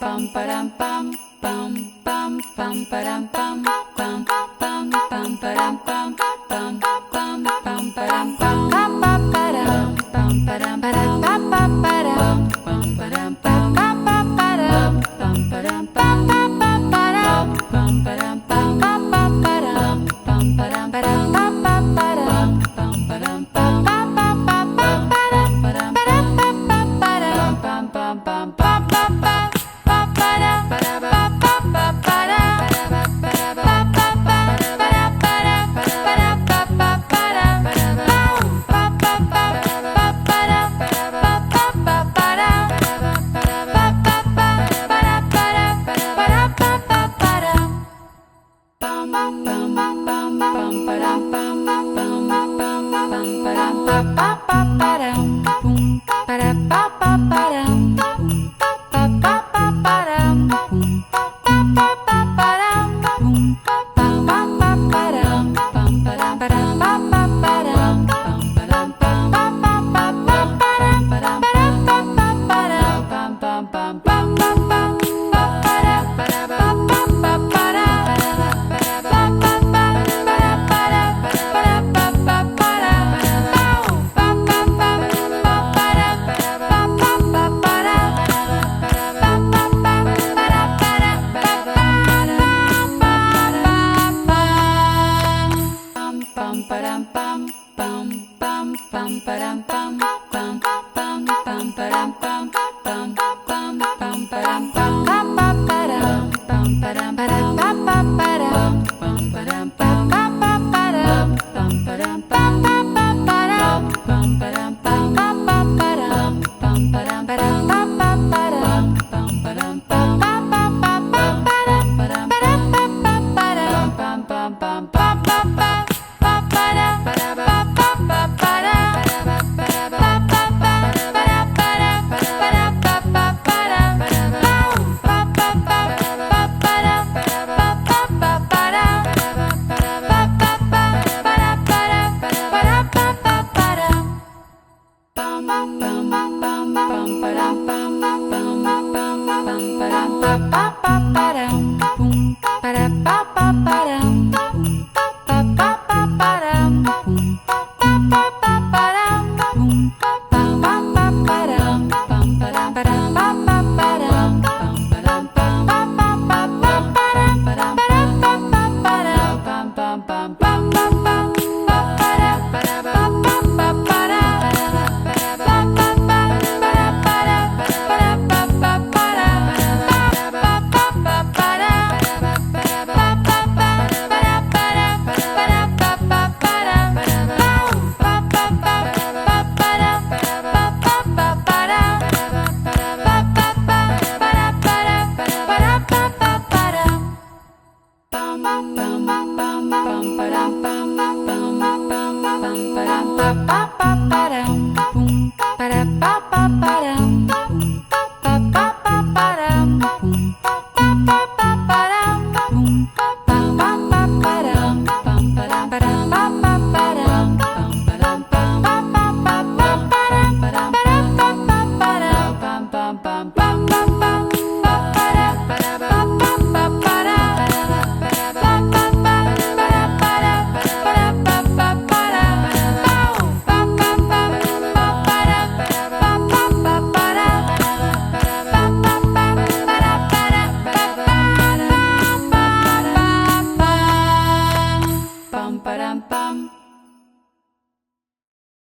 pam param pam pam pam pam param pam pam pam pam param pam pam pam pam param pam pam param pam param param pam pam param pam param pam pam param pam param pam pam param pam param pam pam param pam param param pam pam param pam param pam pam pam param param param pam pam pam pam pam